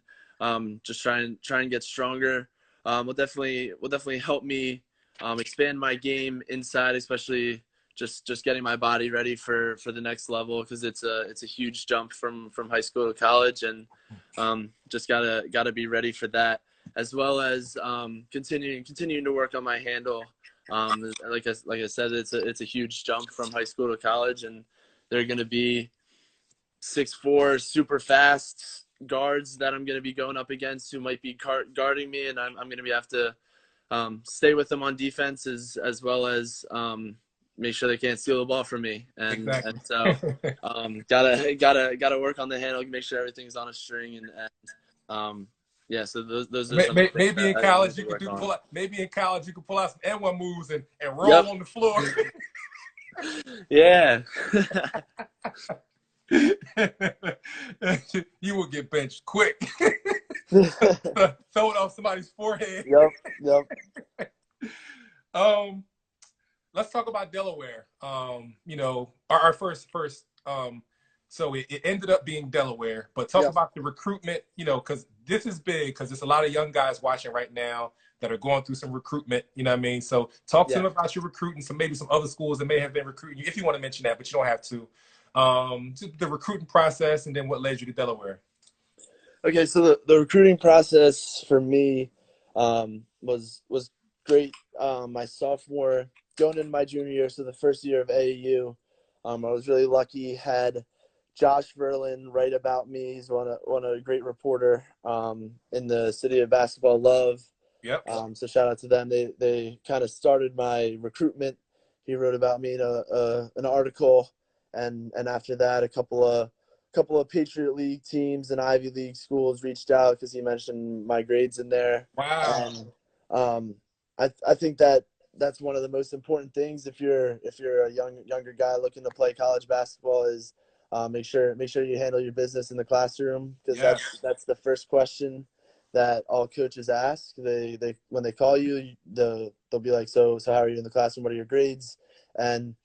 just try and get stronger. Will definitely help me expand my game inside, especially just getting my body ready for the next level, because it's a huge jump from high school to college, and just gotta be ready for that, as well as continuing to work on my handle. Like I said, it's a huge jump from high school to college, and they're going to be 6'4", super fast guards that I'm going to be going up against, who might be guarding me, and I'm going to have to stay with them on defense, as well as make sure they can't steal the ball from me. And Exactly. so gotta work on the handle, make sure everything's on a string, and yeah. So those are some of the things Maybe in I need college to you could work on. maybe in college you could pull out some N1 moves and Yep. roll on the floor. Yeah. You will get benched quick. Throw it off somebody's forehead. Yep. Yep. Um, let's talk about Delaware. Our first. So it ended up being Delaware, but talk Yep. about the recruitment. Because this is big, because there's a lot of young guys watching right now that are going through some recruitment. You know what I mean? So talk to Yeah. them about your recruiting. Maybe some other schools that may have been recruiting you, if you want to mention that, but you don't have to. The recruiting process, and then what led you to Delaware. Okay, so the recruiting process for me was great. My sophomore, going into my junior year, so the first year of AAU, I was really lucky. Had Josh Verlin write about me. He's one a great reporter in the City of Basketball Love. Yep. So shout out to them. They kind of started my recruitment. He wrote about me in an article, and after that, a couple of Patriot League teams and Ivy League schools reached out because he mentioned my grades in there. Wow. And I think that's one of the most important things if you're a younger guy looking to play college basketball is make sure you handle your business in the classroom, because Yes. that's the first question that all coaches ask. They when they call you, they'll be like, so how are you in the classroom? What are your grades? And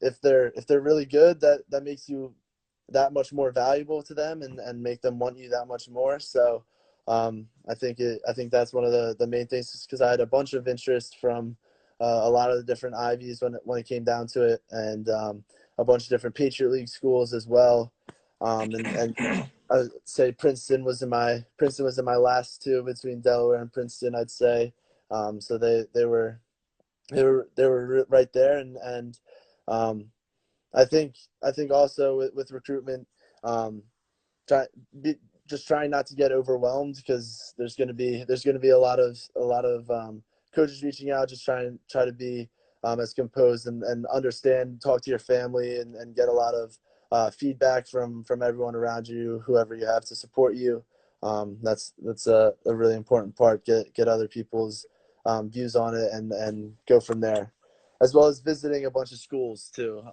if they're really good, that makes you that much more valuable to them, and make them want you that much more. So I think that's one of the main things, because I had a bunch of interest from a lot of the different Ivies when it came down to it, and a bunch of different Patriot League schools as well. And I would say Princeton was in my last two, between Delaware and Princeton, I'd say. So they were right there, and I think also with recruitment, try be, just trying not to get overwhelmed, because there's going to be a lot of coaches reaching out. Just try to be as composed and understand, talk to your family, and get a lot of feedback from everyone around you, whoever you have to support you. That's a really important part. Get other people's views on it, and go from there, as well as visiting a bunch of schools too.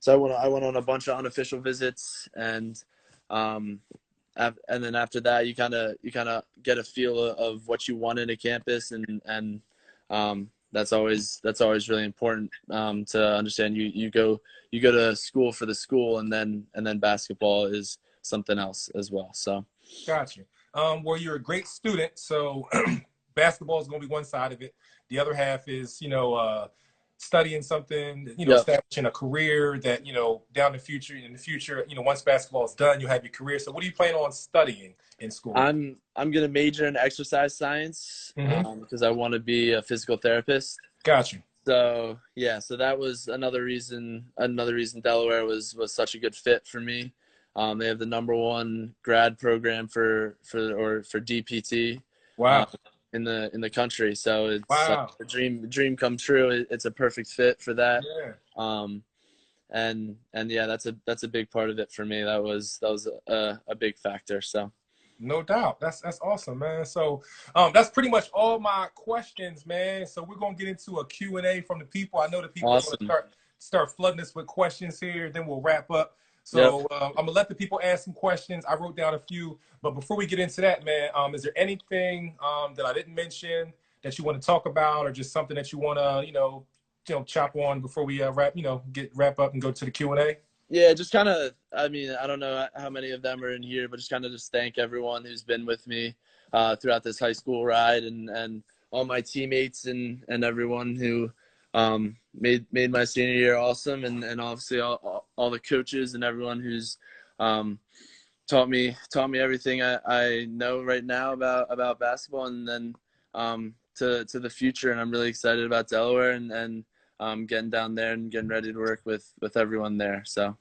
So I went on a bunch of unofficial visits, and then after that, you kind of get a feel of what you want in a campus, and that's always really important to understand. You go to school for the school, and then basketball is something else as well. So Gotcha. Well, you're a great student, so basketball is going to be one side of it. The other half is, studying something, yep. establishing a career that, in the future, once basketball is done, you'll have your career. So what do you plan on studying in school? I'm gonna major in exercise science Mm-hmm. because I want to be a physical therapist. Gotcha. So yeah, so that was another reason. Delaware was such a good fit for me. They have the #1 grad program for DPT Wow. in the country. So it's like Wow. a dream come true. It's a perfect fit for that. Yeah. And yeah, that's a big part of it for me. That was a big factor. So No doubt. That's awesome, man. So that's pretty much all my questions, man. So we're gonna get into a Q&A from the people. I know the people are gonna awesome. start flooding us with questions here, then we'll wrap up. Yep. So I'm gonna let the people ask some questions. I wrote down a few, but before we get into that, man, is there anything that I didn't mention that you want to talk about, or just something that you want to, chop on before we wrap up and go to the Q&A? Yeah, just kind of, I mean, I don't know how many of them are in here, but just kind of just thank everyone who's been with me throughout this high school ride, and all my teammates and everyone who made my senior year awesome, and obviously all the coaches and everyone who's um, taught me everything I know right now about basketball, and then to the future. And I'm really excited about Delaware, and getting down there and getting ready to work with everyone there. So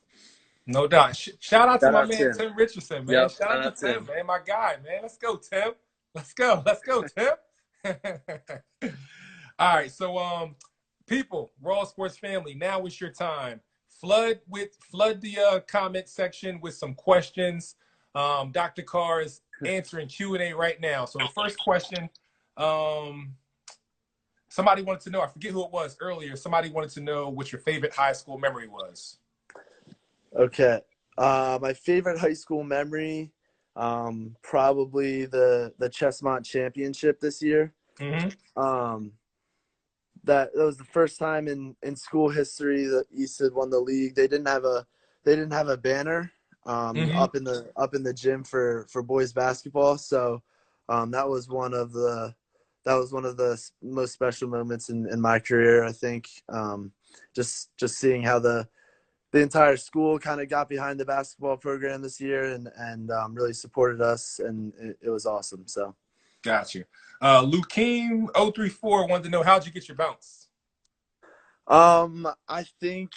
No doubt. Shout out to shout my out man Tim. Tim Richardson, man. Yep, Shout shout out to out Tim, Tim. man. My guy, man. Let's go, Tim. Let's go, Tim. All right, so people, Raw Sports family, now is your time. Flood the comment section with some questions. Dr. Carr is answering Q&A right now. So the first question, somebody wanted to know, I forget who it was earlier, somebody wanted to know what your favorite high school memory was. Okay. My favorite high school memory, probably the Chessmont Championship this year. Mm-hmm. That was the first time in school history that East had won the league. They didn't have a banner Mm-hmm. up in the gym for boys basketball. So that was one of the most special moments in my career, I think. Just seeing how the entire school kind of got behind the basketball program this year, and really supported us, and it was awesome. So Got you. Lukeem034 wanted to know, how'd you get your bounce? I think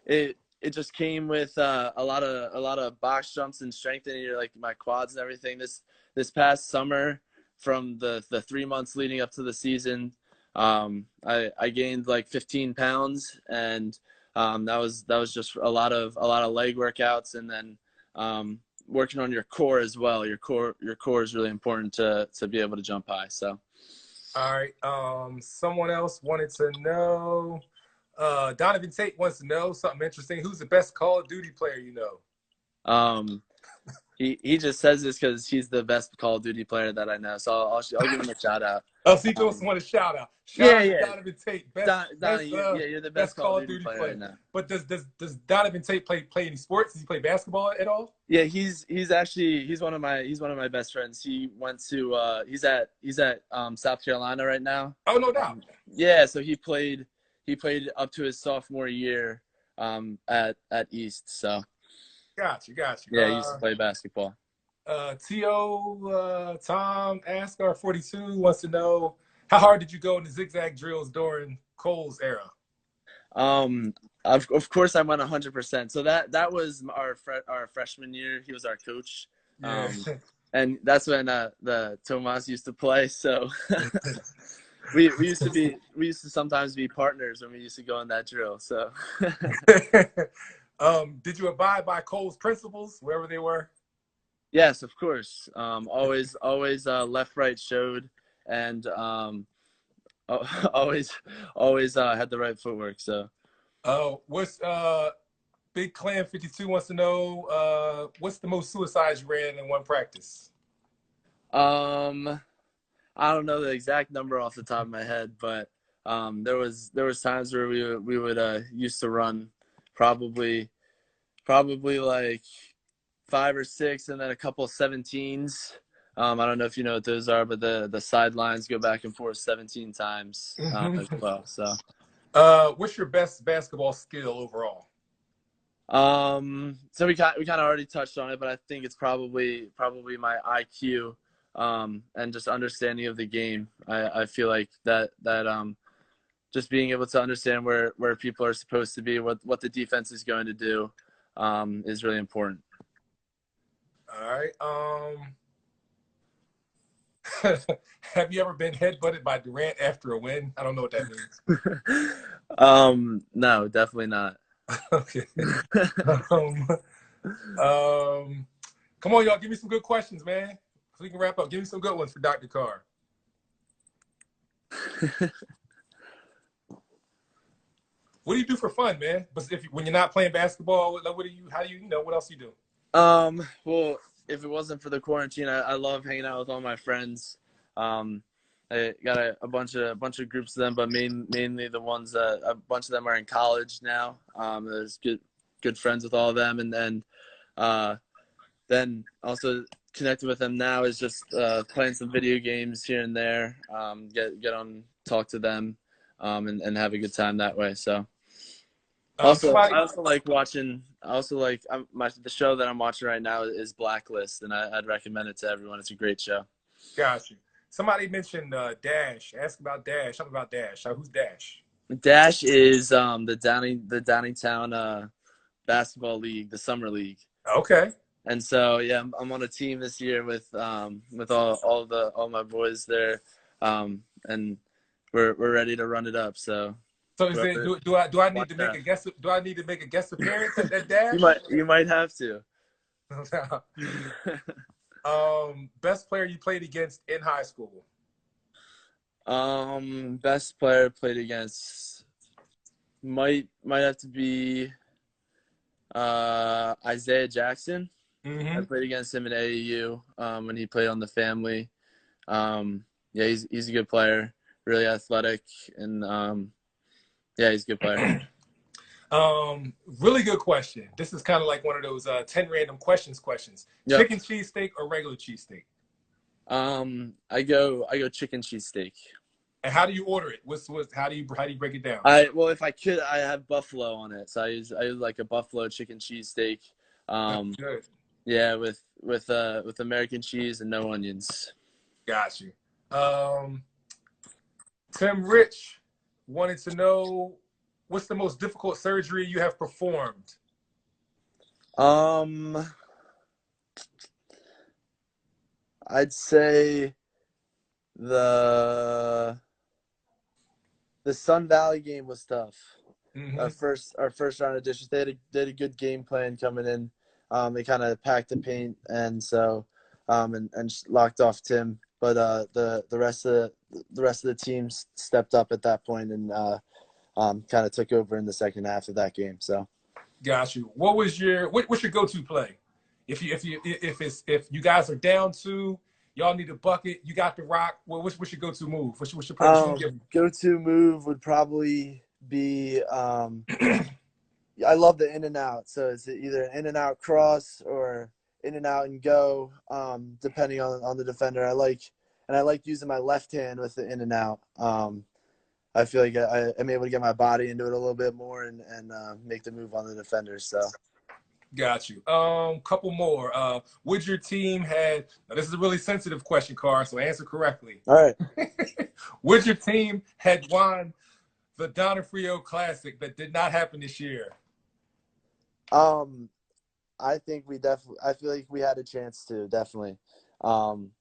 it just came with a lot of box jumps and strengthening like my quads and everything. This past summer, from the 3 months leading up to the season, I gained like 15 pounds, and that was just a lot of leg workouts, and then working on your core as well. Your core is really important to be able to jump high. So. All right. Someone else wanted to know. Donovan Tate wants to know something interesting. Who's the best Call of Duty player you know? He just says this because he's the best Call of Duty player that I know. So I'll give him a shout out. Oh, so he just want a shout out. Yeah, Out to yeah. Donovan Tate, best You're the best Call Call of of Duty Duty player player. right now. But does Donovan Tate play any sports? Does he play basketball at all? Yeah, he's one of my best friends. He went to he's at South Carolina right now. Oh, no doubt. Yeah, so he played up to his sophomore year at East. So Got you. yeah, he used to play basketball. Tom Ascar 42 wants to know, how hard did you go in the zigzag drills during Cole's era? Of course I went 100%. So that was our freshman year. He was our coach. Yeah. And that's when the Tomas used to play. So we used to sometimes be partners when we used to go in that drill. So did you abide by Cole's principles wherever they were? Yes, of course. Always left, right showed, and always had the right footwork. So what's Big Clan 52 wants to know, what's the most suicides you ran in one practice? I don't know the exact number off the top of my head, but there was times where we would used to run probably like 5 or 6, and then a couple of 17s. I don't know if you know what those are, but the sidelines go back and forth 17 times as well. So what's your best basketball skill overall? So we kind of already touched on it, but I think it's probably my IQ and just understanding of the game. I feel like that just being able to understand where people are supposed to be, what the defense is going to do, is really important. All right. Have you ever been headbutted by Durant after a win? I don't know what that means. No, definitely not. Okay. Come on, y'all. Give me some good questions, man, so we can wrap up. Give me some good ones for Dr. Carr. What do you do for fun, man? But when you're not playing basketball, what do you? How do you? What else do you do? Well, if it wasn't for the quarantine, I love hanging out with all my friends. I got a bunch of groups of them, but mainly the ones that a bunch of them are in college now. There's good friends with all of them, and then also connecting with them now is just playing some video games here and there. Get on, talk to them, and have a good time that way. So. I also like watching. The show that I'm watching right now is Blacklist, and I'd recommend it to everyone. It's a great show. Got you. Somebody mentioned Dash. Ask about Dash. Something about Dash. Who's Dash? Dash is the Downingtown basketball league, the summer league. Okay. And so yeah, I'm on a team this year with all my boys there, and we're ready to run it up. So. So is it, do I need to make a guest? Do I need to make a guest appearance at that Dash? You might have to. Best player you played against in high school? Best player played against might have to be Isaiah Jackson. Mm-hmm. I played against him at AAU when he played on the family. Yeah, he's a good player, really athletic, and yeah, he's a good player. Really good question. This is kind of like one of those 10 random questions. Yep. Chicken cheesesteak or regular cheesesteak? I go chicken cheesesteak. And how do you order it? How do you break it down? Well, if I could, I have buffalo on it, so I use like a buffalo chicken cheesesteak. Good. Yeah, with American cheese and no onions. Got you. Tim Rich wanted to know, what's the most difficult surgery you have performed? I'd say the Sun Valley game was tough. Mm-hmm. Our first round of dishes, they had a good game plan coming in. They kind of packed the paint, and so and locked off Tim. But the rest of the team stepped up at that point and kind of took over in the second half of that game. So, got you. What's your go-to play? If you guys are down 2, y'all need a bucket, you got the rock. What's your go-to move? What's your play? Go-to move would probably be I love the in and out. So it's either an in and out cross or in and out and go, depending on the defender. I like using my left hand with the in and out. I feel like I'm able to get my body into it a little bit more and make the move on the defender. So, got you. Couple more. Would your team had? Now this is a really sensitive question, Carr. So answer correctly. All right. Would your team had won the Donofrio Classic that did not happen this year? I think I feel like we had a chance to, definitely. Had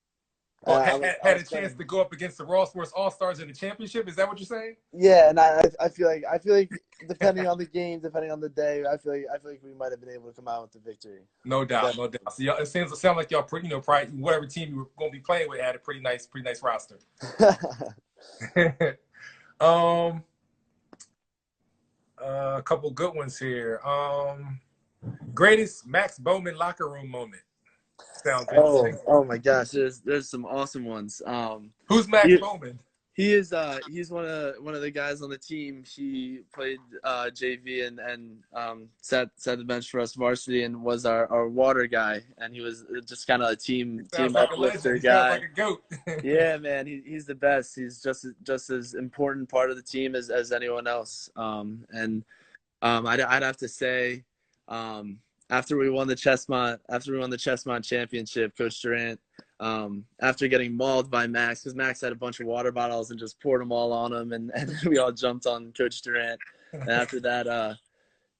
a chance to go up against the Raw Sports All-Stars in the championship. Is that what you're saying? Yeah, and I feel like depending on the game, depending on the day, I feel like we might have been able to come out with the victory. No doubt, no doubt. So it sounds like y'all pretty, probably whatever team you were going to be playing with had a pretty nice roster. A couple good ones here. Greatest Max Bowman locker room moment. Sounds interesting. Oh my gosh, there's some awesome ones. Who's Max Bowman? He's one of the guys on the team. He played JV and sat the bench for us varsity and was our water guy, and he was just kind of a team uplifter guy. Sounds like a goat. Yeah, man, he's the best. He's just as important part of the team as anyone else. I'd have to say, after we won the Chestmont championship, Coach Durant, after getting mauled by Max, because Max had a bunch of water bottles and just poured them all on him, and we all jumped on Coach Durant. And after that,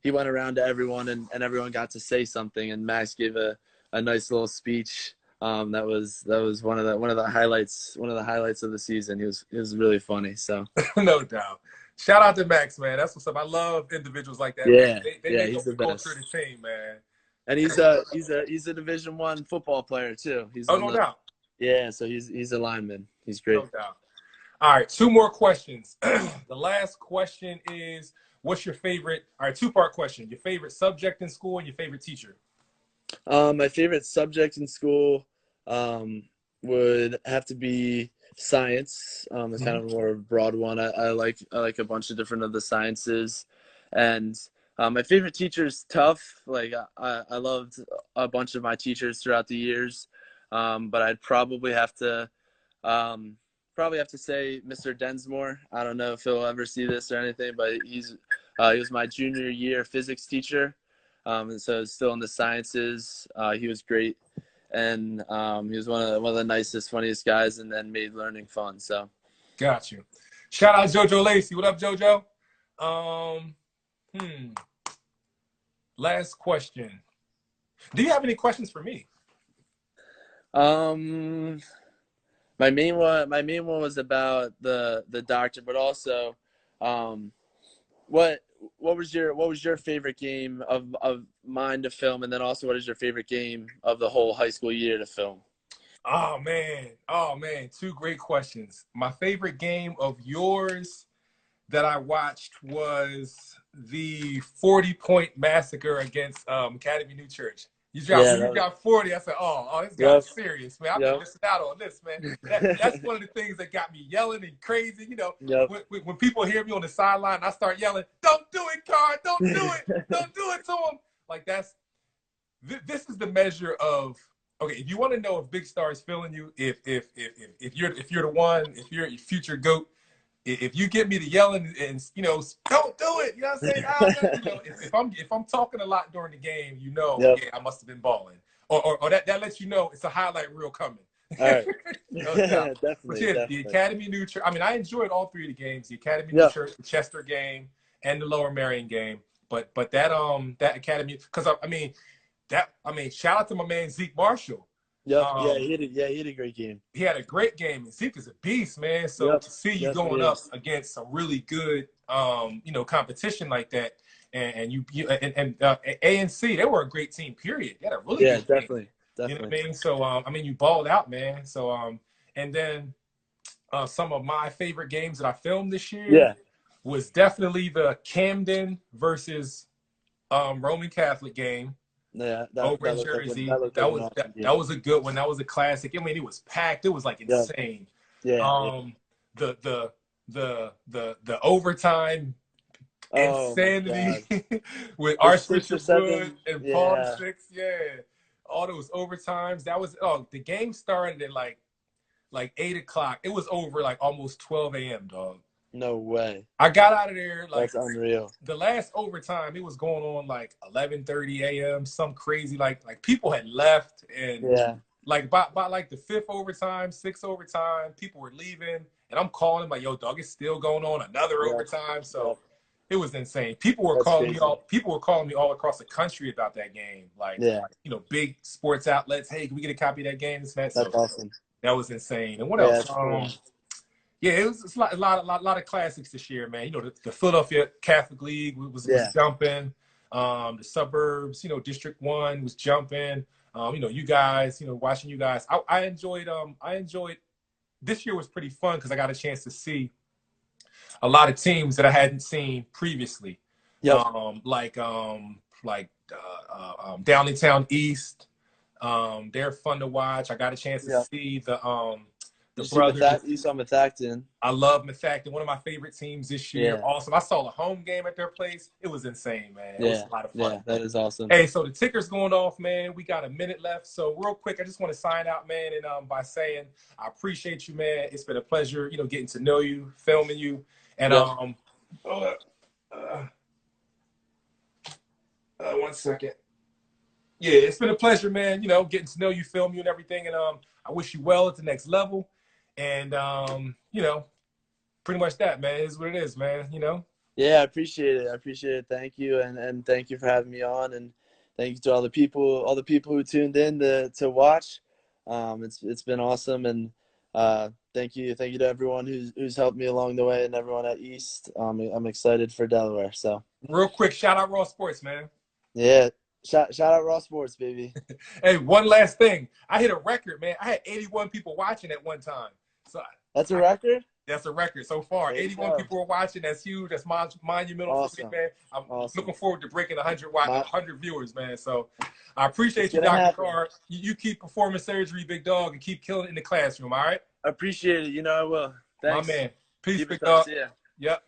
he went around to everyone, and everyone got to say something, and Max gave a nice little speech. That was one of the highlights of the season. He was really funny. So no doubt. Shout out to Max, man. That's what's up. I love individuals like that. Yeah, he's the culture of the team, man. And he's a Division I football player too. No doubt. Yeah, so he's a lineman. He's great. No doubt. All right, 2 more questions. The last question is, what's your favorite? All right, 2-part question. Your favorite subject in school and your favorite teacher. My favorite subject in school would have to be science. It's kind Mhm. of a more broad one. I like a bunch of different of the sciences, and my favorite teacher is tough. Like I loved a bunch of my teachers throughout the years, but I'd um, probably have to say Mr. Densmore. I don't know if he'll ever see this or anything, but he was my junior year physics teacher, and so still in the sciences. He was great, and he was one of the nicest, funniest guys, and then made learning fun. So Got you. Shout out JoJo Lacey. What up, JoJo? Um, hmm. Last question. Do you have any questions for me? um, my main one was about the doctor, but also um, what what was your favorite game of mine to film, and then also what is your favorite game of the whole high school year to film? Oh man. Oh man. Two great questions. My favorite game of yours that I watched was the 40-point massacre against Academy New Church. Yeah, When you got 40, I said, this yep, guy's serious, man. I've been yep, missing out on this, man. That's one of the things that got me yelling and crazy. yep. When people hear me on the sideline, I start yelling, "Don't do it, Carr! Don't do it! Don't do it to him!" Like this is the measure of okay. If you want to know if Big Star is feeling you, if you're the one, if you're a future GOAT, if you get me to yelling and don't do it, you know what I'm saying? If I'm talking a lot during the game, Yep. yeah, I must have been balling, or that lets you know it's a highlight reel coming. All right. No doubt. But Definitely, yeah, the definitely. Academy New Church. I mean, I enjoyed all three of the games: the Academy New Yep. Church, the Chester game, and the Lower Marion game. But that Academy, because shout out to my man Zeke Marshall. Yep. Yeah, Um, he had a great game. he had a great game. And Zeke is a beast, man. So Yep. to see you Yes, he going up is. against some really good, competition like that, and A and C, they were a great team. Period. They had a really Yeah, good game. definitely, You know what definitely. I mean? So you balled out, man. So and then some of my favorite games that I filmed this year Yeah. was definitely the Camden versus Roman Catholic game Yeah, over that in looked like Jersey. that looked like That an was awesome that game. was a good one. That was a classic. I mean, it was packed. It was like Yeah. insane. Yeah. Yeah. Um, the the the overtime Oh my insanity God. with The 6 or Archbishop Wood 7. and Paul the Yeah. Sixth. Yeah, all those overtimes. That was the game started at like 8 o'clock. It was over like almost 12 a.m. Dog. No way. I got out of there like That's unreal. the last overtime. It was going on like 11:30 a.m. Some crazy like people had left and Yeah. like by like the fifth overtime, sixth overtime, people were leaving, and I'm calling like, "Yo, dog, it's still going on another Yeah. overtime." Yeah. So it was insane. People were That's calling me crazy. all. People were calling me all across the country about that game. Yeah. Big sports outlets. Hey, can we get a copy of that game? This and that. That's So awesome. that was insane. And what Yeah, else? that's cool. Yeah, it's a lot of classics this year, man. The Philadelphia Catholic League was Yeah. jumping. The suburbs, District 1 was jumping. You guys, watching you guys. I enjoyed this year was pretty fun because I got a chance to see a lot of teams that I hadn't seen previously. Yep. Downingtown East. They're fun to watch. I got a chance to Yep. see the You see brothers. You saw Methacton. I love Methacton, one of my favorite teams this year. Yeah. Awesome. I saw the home game at their place. It was insane, man. It was Yeah. a lot of fun. Yeah. That is awesome. Hey, so the ticker's going off, man. We got a minute left. So real quick, I just want to sign out, man, and by saying I appreciate you, man. It's been a pleasure, getting to know you, filming you. And Yep. one second. Yeah, it's been a pleasure, man, getting to know you, film you and everything. And I wish you well at the next level. And pretty much that, man, is what it is, man. Yeah, I appreciate it. I appreciate it. Thank you, and thank you for having me on, and thank you to all the people who tuned in to watch. It's been awesome, and thank you to everyone who's helped me along the way, and everyone at East. I'm excited for Delaware. So Real quick, shout out Raw Sports, man. yeah, shout out Raw Sports, baby. Hey, one last thing. I hit a record, man. I had 81 people watching at one time. So That's a record. that's a record so far. There you 81 go. people were watching. That's huge. That's monumental Awesome. for me, man. I'm Awesome. looking forward to breaking 100 viewers, man. So I appreciate It's you, gonna Dr. happen. Carr. You keep performing surgery, big dog, and keep killing it in the classroom, all right? I appreciate it. You know I will. My Thanks. man. Peace, Keep in big touch. dog. See ya. Yep.